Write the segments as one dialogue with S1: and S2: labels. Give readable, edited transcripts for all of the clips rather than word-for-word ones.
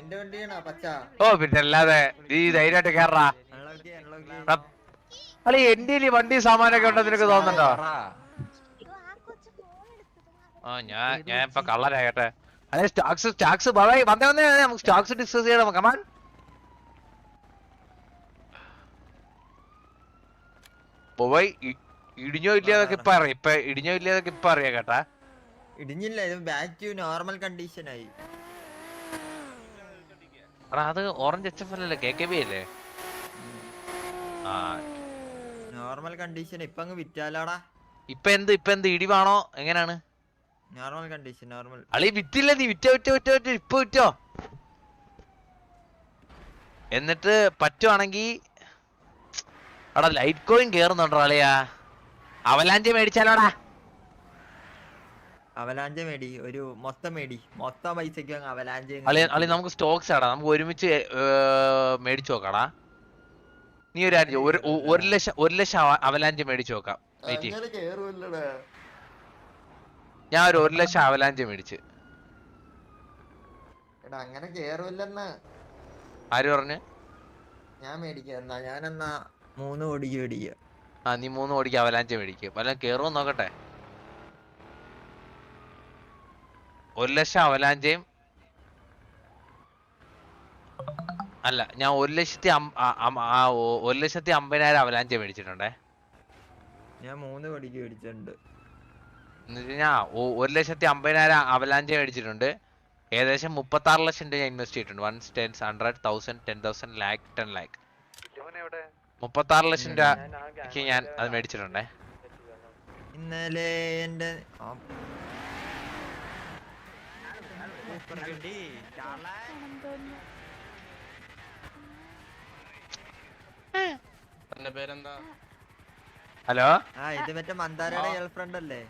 S1: നിന്റെ വണ്ടിയാണോ പച്ച?
S2: ഓ പിന്നെ അല്ലാതെ ഈ ധൈര്യമായിട്ട് കേറാ. അല്ല എന്റെ വണ്ടി സാമാനൊക്കെ ഉണ്ടോ നിനക്ക് തോന്നുന്നുണ്ടോ? ആ ഞാൻ ഇപ്പൊ കള്ളരാകട്ടെ. അതെ സ്റ്റാക്സ് വന്നേ നമുക്ക് സ്റ്റാക്സ് ഡിസ്കസ് ചെയ്യണം. കമാൻ പോയി. ഇടിഞ്ഞോ ഇല്ലാതൊക്കെ ഇപ്പൊ അറിയാം. ഇടിഞ്ഞോ ഇല്ലാതൊക്കെ ഇപ്പൊ അറിയാം കേട്ടാ.
S1: ഇടിഞ്ഞില്ല, ഇത് ബാക്ക് ടു നോർമൽ കണ്ടീഷൻ ആയി.
S2: അത് ഓറഞ്ച് HF അല്ലേ, KKB അല്ലേ? ആ
S1: നോർമൽ കണ്ടീഷൻ ഇപ്പൊ അങ്ങ് വിറ്റാലോടാ.
S2: ഇപ്പൊ എന്ത് ഇടിവാണോ എങ്ങനെയാണ്?
S1: Normal condition normal.
S2: അളി വിറ്റില്ല, നീ വിറ്റോ ഇപ്പൊ വിറ്റോ. എന്നിട്ട് പറ്റുവാണെങ്കി അവിടെ ലൈറ്റ് കോയിൻ കേറുന്നുണ്ടോ അളിയാ? അവലാഞ്ചി മേടിച്ചാലോടാ.
S1: അവലാഞ്ച മേടി, ഒരു മൊത്തം മേടി, മൊത്തം പൈസക്ക് അവലാഞ്ച.
S2: അളി നമുക്ക് സ്റ്റോക്സ് ആടാ, നമുക്ക് ഒരുമിച്ച് മേടിച്ചു നോക്കാടാ. നീ ഒരു ലക്ഷം അവലാഞ്ച് മേടിച്ചു നോക്കാം. ഞാൻ ഒരു 1 ലക്ഷം അവലാഞ്ച് മേടിച്ച്.
S1: അങ്ങനെ കേറുമില്ലെന്ന്
S2: ആര് പറഞ്ഞു?
S1: ഞാൻ മേടിക്കാ. ഞാനെന്നാ 3 കോടിക്ക് മേടിക്കുക.
S2: ആ നീ 3 കോടിക്ക് അവലാഞ്ച് മേടിക്കും. വല്ല കേറുമോ നോക്കട്ടെ. 1 ലക്ഷം അവലാഞ്ചയും അല്ല, ഞാൻ 1,50,000 അവലാഞ്ച മേടിച്ചിട്ടുണ്ടേ.
S1: ഞാൻ 3 കോടിക്ക് മേടിച്ചിട്ടുണ്ട്.
S2: ഞാൻ 1,50,000 അവലാഞ്ച മേടിച്ചിട്ടുണ്ട്. ഏകദേശം 36 ലക്ഷം രൂപ ഞാൻ ഇൻവെസ്റ്റ് ചെയ്തിട്ടുണ്ട്. 1 10 100 1000 10,000 lakh 10 lakh 36 ലക്ഷം രൂപ ഞാൻ അത് മേടിച്ചിട്ടുണ്ടേ.
S1: ഇന്നലെ എന്റെ
S2: ഹലോ,
S1: ഇത് മറ്റേ മന്ദാരയുടെ ഗേൾഫ്രണ്ട് അല്ലേ?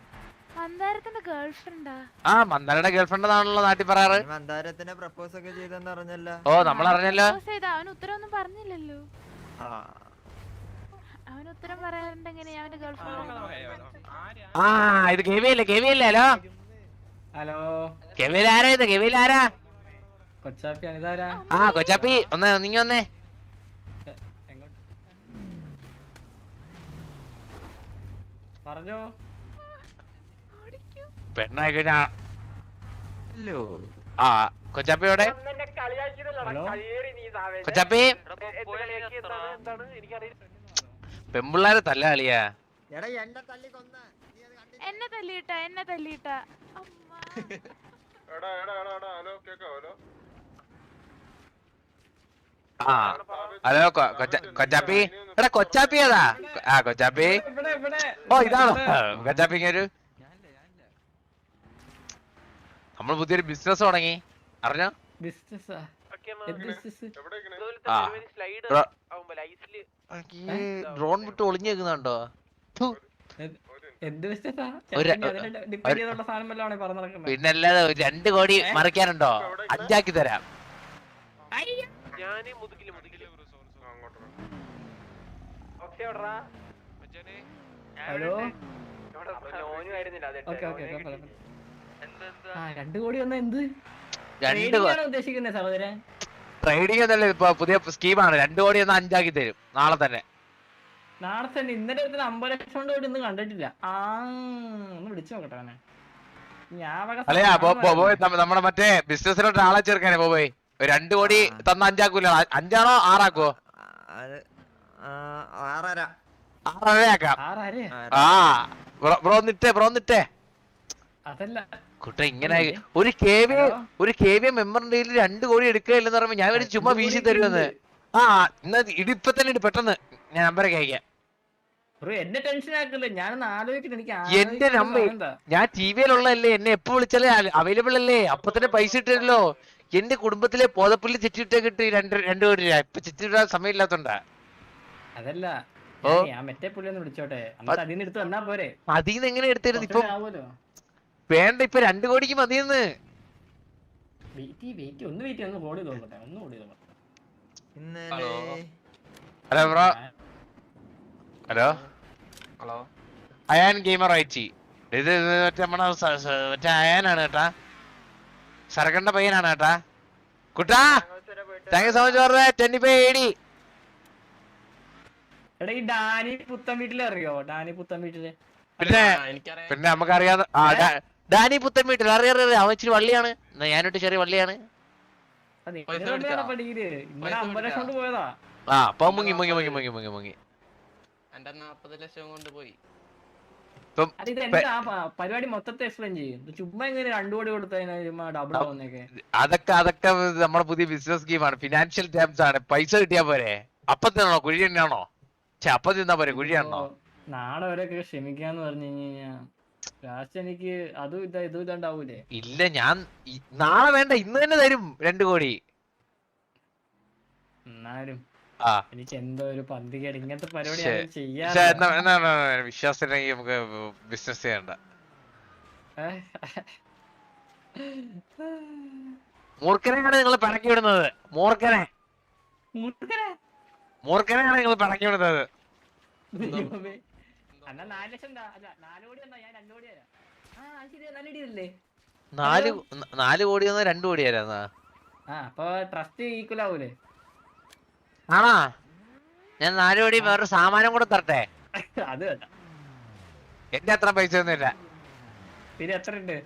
S3: മന്ദാരത്തിന്റെ ഗേൾഫ്രണ്ടാ?
S2: ആ മന്ദാരയുടെ ഗേൾഫ്രണ്ട് ആണല്ലോ നാട്ടിൽ പറയാറ്.
S1: മന്ദാരത്തിനെ പ്രപ്പോസ് ഒക്കെ ചെയ്തെന്ന് അറിഞ്ഞല്ലോ.
S2: ഓ നമ്മൾ അറിഞ്ഞല്ലോ.
S3: അവന് ഉത്തരവൊന്നും പറഞ്ഞില്ലല്ലോ. അവന് ഉത്തരം പറയാറുണ്ട് എങ്ങനെയാ അവന്റെ ഗേൾഫ്രണ്ട്?
S2: ആ ഇത് കെവിയല്ലേ? ഹലോ
S4: ഹലോ,
S2: കെവിയിൽ ആരാ? ഇത് കെവിയിൽ ആരാ?
S4: കൊച്ചാപ്പിയാണ്. ഇതാരാ?
S2: ആ കൊച്ചാപ്പി നീ വന്നേ.
S4: പറഞ്ഞോ.
S2: പെണ്ണായി കഴിഞ്ഞാ ആ കൊച്ചാപ്പിയോടെ. കൊച്ചാപ്പി പെമ്പിള്ളാരെ തല്ല കളിയാ.
S3: എന്നെ തല്ലിയിട്ടാ
S2: ആ ഹലോ കൊച്ചാപ്പി. എടാ കൊച്ചാപ്പി ഏതാ? ആ കൊച്ചാപ്പി. ഓ ഇതാണോ കൊച്ചാപ്പിക്ക് ഒരു നമ്മൾ പുതിയൊരു ബിസിനസ് തുടങ്ങി അറിഞ്ഞോ? ഡ്രോൺ വിട്ട് ഒളിഞ്ഞേക്കുന്നുണ്ടോ? പിന്നല്ലാതെ 2 കോടി മറിക്കാനുണ്ടോ? 5 ആക്കി തരാം.
S4: ഹലോ, 2 കോടി വന്ന എന്ത് ഉദ്ദേശിക്കുന്നേ സഹോദരൻ?
S2: ട്രേഡിംഗ് എന്നല്ലേ ഇപ്പൊ പുതിയ സ്കീമാണ്. 2 കോടി ഒന്ന് 5 ആക്കി തരും നാളെ തന്നെ.
S4: നാളെ തന്നെ? ഇന്നലെ 50 ലക്ഷം കൊണ്ട് ഇന്ന് കണ്ടിട്ടില്ല. ഒന്ന് വിളിച്ചു നോക്കട്ടെ അവനെ.
S2: അല്ലയാ നമ്മുടെ മറ്റേ ബിസിനസ്സിലോട്ട് ആളെ ചേർക്കാനേ പോയി. 2 കോടി തന്ന 5 ആക്കൂല. 5 ആണോ 6 ആക്കോ?
S1: 6.5
S2: ആക്കാം. ആ ബ്രോ നിട്ടേ
S4: അതല്ല
S2: കുട്ട ഇങ്ങനെ ഒരു KVA മെമ്പറിന്റെ 2 കോടി എടുക്കുകയില്ലെന്ന് പറയുമ്പോ ഞാൻ ഒരു ചുമ്മാ വീശി തരുമെന്ന്. ആ ഇന്ന് ഇടിപ്പ തന്നെ പെട്ടെന്ന് ഞാൻ നമ്പരൊക്കെ അയക്കാം.
S4: എന്നെ ടെൻഷൻ ആക്കല്ലേ, ഞാനൊന്ന് ആലോചിക്കണം. എനിക്ക്
S2: എന്റെ നമ്പർ ഞാൻ TVയിലുള്ളതല്ലേ, എന്നെ എപ്പോ വിളിച്ചാലേ അവൈലബിൾ അല്ലേ. അപ്പൊ തന്നെ പൈസ ഇട്ടല്ലോ. എന്റെ കുടുംബത്തിലെ പോതപ്പുള്ളി ചെറ്റിട്ടേ കിട്ടി 2 കോടി രൂപ. ഇപ്പൊ ചെറ്റിടാൻ സമയമില്ലാത്തോണ്ടാ.
S4: അതല്ല, മറ്റേ പുള്ളി ഒന്ന് വിളിച്ചോട്ടെ. അതിന്ന് എടുത്ത് വന്നാ പോരെ?
S2: അതിന്ന് എങ്ങനെ എടുത്തിരുന്നു? ഇപ്പൊ വേണ്ട, ഇപ്പൊ 2 കോടിക്ക് മതിയെന്ന്. Hello bro. Hello Ayaan gamer അയച്ചി. ഇത് മറ്റേ നമ്മുടെ മറ്റേ അയാനാണ് കേട്ടാ. സരകണ്ട പയ്യനാണ് കേട്ടാ. കുട്ടാ thank you so much for 25 AD.
S4: എടാ ഈ ഡാനി പുത്തൻ വീട്ടിൽ അറിയോ? ഡാനി പുത്തൻ വീട്ടില്
S2: പിന്നെ പിന്നെ നമുക്കറിയാവുന്ന ഡാനി പുത്തൻ വീട്ടിൽ അറിയാം. അവൻ ഇച്ചിരി വള്ളിയാണ്, ഞാനൊട്ട് ചെറിയ വള്ളിയാണ്.
S4: ഇന്നലെ 50 ലക്ഷം കൊണ്ട് പോയതാ.
S2: ആ അപ്പൊ മുങ്ങി മുങ്ങി മുങ്ങി മുങ്ങി മുങ്ങി മുങ്ങി.
S5: എന്റെ 40 ലക്ഷം കൊണ്ട് പോയി.
S4: അത് ഇത് എന്താ പരിപാടി മൊത്തത്തെ എക്സ്പ്ലെയിൻ ചെയ്യും. ചുമ്മാ ഇങ്ങനെ 2 കോടി കൊടുത്തതിന് ഡബിൾ ആവുന്നേക്കെ.
S2: അതൊക്കെ നമ്മുടെ പുതിയ ബിസിനസ് സ്കീമാണ്, ഫിനാൻഷ്യൽ ടേംസ് ആണ്. പൈസ കിട്ടിയാ പോരെ? അപ്പത്തിനാണോ കുഴി തന്നെയാണോ? അപ്പൊ തിന്നാ പോരെ, കുഴിയാണോ?
S4: നാളെ വരെയൊക്കെ ക്ഷമിക്കാന്ന് പറഞ്ഞു കഴിഞ്ഞാ ലാസ്റ്റ് എനിക്ക് അതും ഇതും ഇതാണ്ടാവൂലേ?
S2: ഇല്ല, ഞാൻ നാളെ വേണ്ട, ഇന്ന് തന്നെ തരും 2 കോടി.
S4: എന്നാലും
S2: ആ
S4: എനിക്ക് എന്തോ ഒരു പന്തികേട് ഇങ്ങനത്തെ പരിപാടി ചെയ്യാ.
S2: വിശ്വാസത്തിലെങ്കിൽ നമുക്ക് ബിസിനസ് ചെയ്യണ്ട. മൂർഖനെയാണ് നിങ്ങൾ പിണക്കി വിടുന്നത്. മൂർഖനെയാണ് നിങ്ങൾ പിണക്കി വിടുന്നത്.
S4: അന്നാ 4 ലക്ഷം അല്ല 4 കോടി എന്നാ ഞാൻ 2 കോടി തരാം. ശരി, നല്ല ഇടിയല്ലേ?
S2: 4 കോടി 2 കോടി തരാന്നാ?
S4: അപ്പൊ ട്രസ്റ്റ് ഈക്വൽ ആവൂലേ?
S2: ആണോ? ഞാൻ 4 കോടി വേറൊരു സാമാനം കൂടെ തരട്ടെ?
S4: അത് വേണ്ട,
S2: എന്റെ അത്ര പൈസ ഒന്നുമില്ല.
S4: പിന്നെ എത്ര ഉണ്ട്?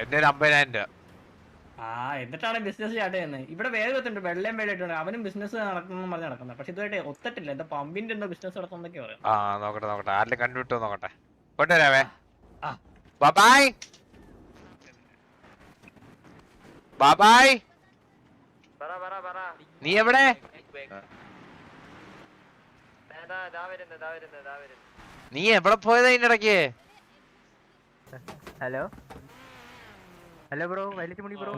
S2: എന്റെ ഒരു 50,000 രൂപ.
S4: എന്നിട്ടാണ് ബിസിനസ് സ്റ്റാർട്ട് ചെയ്യുന്നത്. ഇവിടെ വേറെ ഒത്തുണ്ട്, വെള്ളയും വേണ്ടിയിട്ടുണ്ട്. അവനും ബിസിനസ് നടക്കണം പറഞ്ഞ് നടക്കുന്നത്. പക്ഷെ ഇതുമായിട്ട് ഒത്തിട്ടില്ല. എന്താ പമ്പിന്റെ എന്തോ ബിസിനസ് നടത്തുന്നൊക്കെ പറയാം.
S2: നോക്കട്ടെ ആരെങ്കിലും കണ്ടുവിട്ടോ നോക്കട്ടെ. കൊണ്ടുവരാവേ. ബാബായ് ബാബായ്, നീ എവിടെ? നീ എവിടെ പോയതാ ഇതിനിടയ്ക്ക്?
S1: ഹലോ ഹലോ ബ്രോ, വലിച്ചുമുടി ബ്രോ.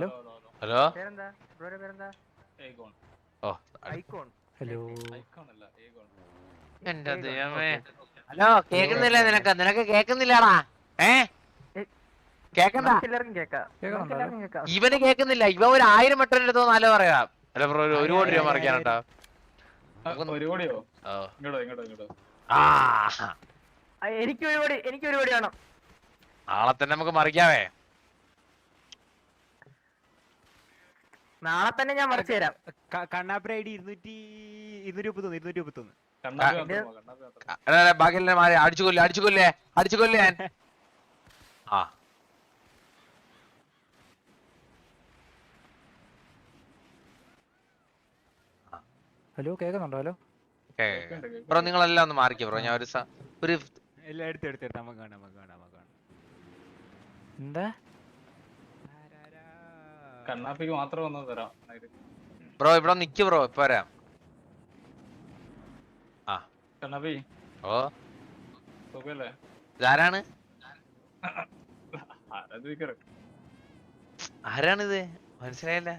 S2: ഹലോ
S1: പേരെന്താ ബ്രോയുടെ പേരെന്താ?
S2: ഓ
S1: ഐക്കോൺ.
S6: ഹലോ
S2: എന്റെ ദൈവമേ. ഹലോ, കേക്കുന്നില്ല നിനക്ക് കേക്കുന്നില്ലാടാ? കേക്കണ്ട?
S1: എല്ലാവർക്കും കേക്കാം.
S2: ഇവന് കേക്കുന്നില്ല. ഇവ ഒരു 1000 വട്ടം എടുത്തോ നല്ല പറയാം. അല്ല ബ്രോ, 1 കോടി രൂപ മറിക്കാനുണ്ടോ?
S7: 1 കോടിയോ?
S1: എനിക്ക് 1 കോടി വേണം.
S2: നാളെ തന്നെ നമുക്ക് മറിക്കാവേ.
S1: നാളെ തന്നെ ഞാൻ മറിച്ചു തരാം.
S6: കണ്ണാപ്പുര ഐഡി 231.
S2: ബാക്കിയെല്ലാം മാറി അടിച്ചു കൊല്ലേ ഞാൻ. ആ
S6: ഹലോ, കേൾക്കുന്നുണ്ടോ? ഹലോ
S2: ബ്രോ, നിങ്ങളെല്ലാം ഒന്ന് മാറിക്കോ ബ്രോ. ഞാൻ ഒരു
S6: എല്ലാം എടുത്ത് നമുക്ക് കാണാം. എന്താ
S7: കണ്ണാപ്പിക്ക് മാത്രം ഒന്ന് തരാം
S2: ബ്രോ. ഇവിടെ നിക്ക് ബ്രോ, ഇപ്പൊ വരാം. ആ
S7: കണ്ണാപ്പി.
S2: ഓ
S7: സുഖല്ലേ?
S2: ഇതാരാണ്? ആരാണിത്? മനസ്സിലായില്ല.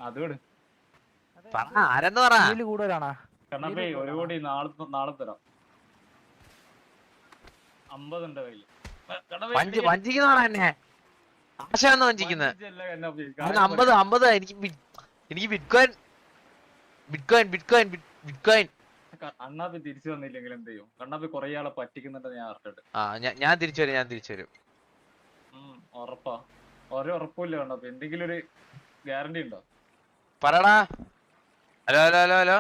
S7: അത് വിട്.
S2: ആരെന്ന് പറ.
S6: കൂടുതലാണോ?
S7: കണ്ണാപ്പി 1 കോടി നാളെ തരാം. 50 ഉണ്ട് കയ്യില്.
S2: വഞ്ചിക്കുന്നതാണോ എന്നെ? ആശാന്ന് വഞ്ചിക്കുന്നത്? 50 എനിക്ക് ബിറ്റ്കോയിൻ.
S7: കണ്ണാപ്പി തിരിച്ചു വന്നില്ലെങ്കിൽ എന്ത് ചെയ്യും? കണ്ണാപ്പി കൊറേ ആളെ പറ്റിക്കുന്നുണ്ട് ഞാൻ അറിഞ്ഞിട്ട്.
S2: ഞാൻ തിരിച്ചു വരും.
S7: ഉറപ്പാ? ഉറപ്പില്ല കണ്ണാപ്പി. എന്തെങ്കിലും ഒരു ഗ്യാരണ്ടി ഉണ്ടോ?
S2: പറടാ. Hello
S7: hello.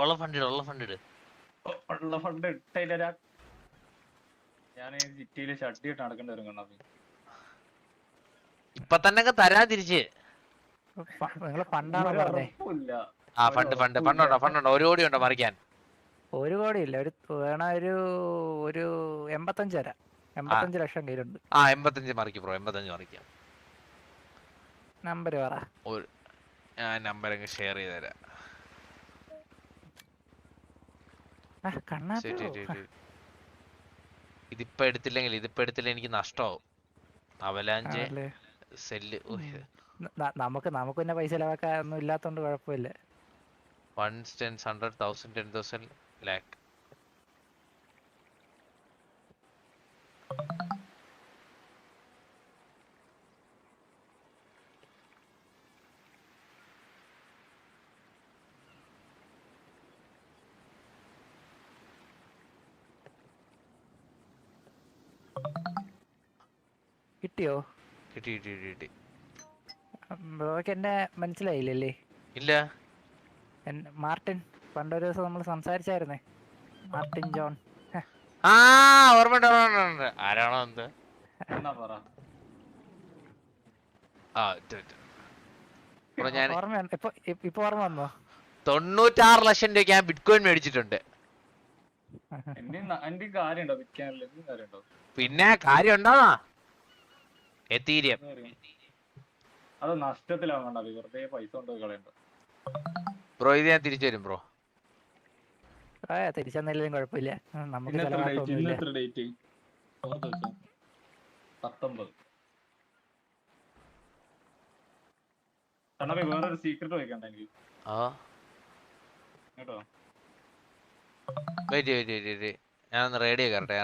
S2: ഉള്ള ഫണ്ട്
S7: ഉള്ള ഫണ്ട് ഇട്ടേരാ. ഞാൻ സിറ്റിയില് ഷട്ടി ഇട്ട് നടക്കേണ്ടി വരും കണ്ണാപ്പി.
S2: ഇപ്പൊ തന്നെ തരാ തിരിച്ച്.
S6: ഫണ്ടാണോ പറഞ്ഞേ?
S2: ഫണ്ടുണ്ടോ? 1 കോടി ഉണ്ടോ മറിക്കാൻ?
S6: 1 കോടി ഇല്ല, ഒരു 85 തരാം. 85 ലക്ഷം കയ്യിലുണ്ട്.
S2: 85 മറിക്കും ബ്രോ. 85 മറിക്കാം.
S6: നമ്പർ പറ.
S2: ഞാൻ നമ്പർ ഷെയർ ചെയ്ത് തരാം. ഇതിപ്പോ എടുത്തില്ലെങ്കിൽ എനിക്ക് നഷ്ടമാവും. Avalanche cell.
S6: നമുക്ക് പിന്നെ പൈസ ചെലവാക്കാൻ ഒന്നും ഇല്ലാത്തോണ്ട് കുഴപ്പമില്ല.
S2: 1 10 100 1000 10,000 lakh.
S6: കിട്ടിയോ?
S2: കിട്ടി കിട്ടി കിട്ടി കിട്ടി.
S6: ബ്രോയ്ക്ക് എന്നെ മനസ്സിലായില്ലല്ലേ?
S2: ഇല്ല.
S6: മാർട്ടിൻ, പണ്ടൊരു ദിവസം നമ്മൾ സംസാരിച്ചായിരുന്നേ, മാർട്ടിൻ ജോൺ.
S2: ആ ഓർമ്മയുണ്ട് ഓർമ്മയുണ്ട്. ആരാണോ എന്ത്?
S7: എന്നാ പറ.
S2: ആ ബ്രോ ഞാൻ
S6: ഓർമ്മ ഇപ്പൊ ഓർമ്മ വന്നോ?
S2: 96 ലക്ഷം രൂപയ്ക്ക് ഞാൻ ബിറ്റ്കോയിൻ മേടിച്ചിട്ടുണ്ട്.
S7: എന്റെ കാര്യമുണ്ടോ വിൽക്കാനില്ല? എന്തും കാര്യമുണ്ടോ?
S2: പിന്നെ കാര്യം ഉണ്ടോന്നാ? എത്തീരിയം
S7: അത് നഷ്ടത്തിലാവണ്ട, വെറുതെ പൈസ കൊണ്ട് കളയണ്ട.
S2: ബ്രോ ഇത് ഞാൻ തിരിച്ചു വരും ബ്രോ.
S6: തിരിച്ചെന്നാലും കുഴപ്പമില്ല, നമുക്ക്
S7: ഇന്ന്
S6: ചെലവാക്കൊന്നുമില്ല.
S7: എത്ര ഡേറ്റ്? 19. കണ്ണപ്പി വേറൊരു സീക്രട്ട് വയ്ക്കണ്ട എനിക്ക്
S2: ആ
S7: കേട്ടോ.
S2: വെയിറ്റ് ഞാനൊന്ന് റേഡിയോ കയറട്ടെ.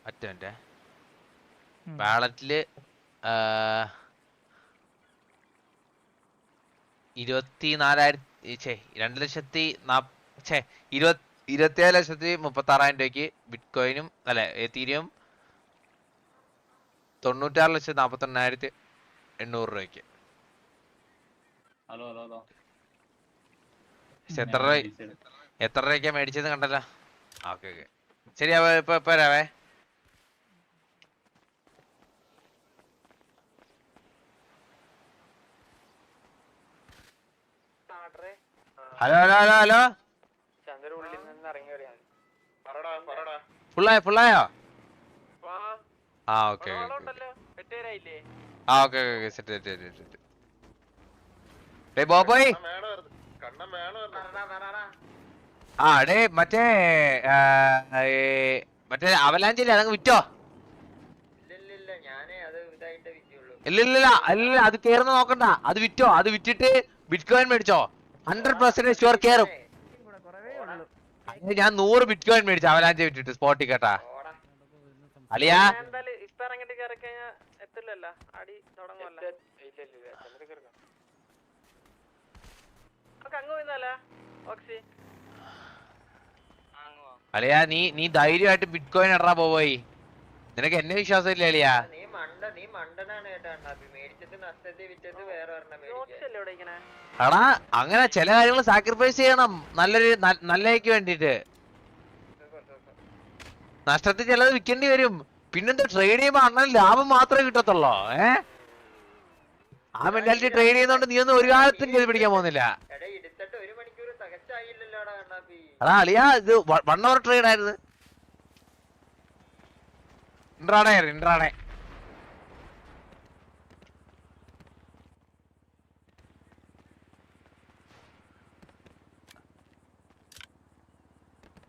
S2: ഒറ്റ മിനിറ്റ്. ബാലറ്റില് 27,36,000 രൂപയ്ക്ക് ബിറ്റ്കോയിനും അല്ലെ എത്തീരിയം 96,42,800 രൂപയ്ക്ക്.
S7: ഹലോ
S2: എത്ര രൂപയ്ക്കാ മേടിച്ചത് കണ്ടല്ലോ. ഓക്കെ ശരി, ഇപ്പൊ വരാവേ. ഹലോ ഫുള്ളായോ? ആ ഓക്കെ സെറ്റ്. ബോബോയ് ആ ഡേ മറ്റേ അവലാഞ്ചില്ലേ, അതങ്ങ് വിറ്റോ? ഇല്ല അത് കേറുന്ന നോക്കണ്ട, അത് വിറ്റോ. അത് വിറ്റിട്ട് ബിറ്റ്കോയിൻ മേടിച്ചോ. 100% ഷുവർ കേറും. ഞാൻ 100 ബിറ്റ്കോയിൻ മേടിച്ചു അവലാഞ്ചി വിറ്റിട്ട് സ്പോട്ടിൽ കേട്ടാ. അലിയാ അലിയാ നീ ധൈര്യമായിട്ട് ബിറ്റ്കോയിൻ ഇടറാ പോയി. നിനക്ക് എന്നെ വിശ്വാസം ഇല്ല അലിയാ. എടാ അങ്ങനെ ചില കാര്യങ്ങൾ സാക്രിഫൈസ് ചെയ്യണം നല്ലതിക്ക് വേണ്ടിട്ട്. നഷ്ടത്തിൽ ചിലത് വിൽക്കേണ്ടി വരും. പിന്നെന്താ ട്രേഡ് ചെയ്യുമ്പോ അണ്ണൻ ലാഭം മാത്രമേ കിട്ടത്തുള്ളൂ. ആ മെന്റാലിറ്റി ട്രേഡ് ചെയ്യുന്നോണ്ട് നീ ഒന്നും ഒരു കാലത്തും ചെയ്ത് പിടിക്കാൻ പോകുന്നില്ല. എടാ അളിയാ ഇത് 1 hour ട്രേഡ് ആയിരുന്നു. Intraday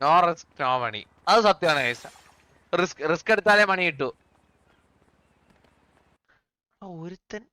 S2: no risk no money. അത് സത്യമാണ്. റിസ്ക് എടുത്താലേ മണി കിട്ടൂ. ഒരുത്തൻ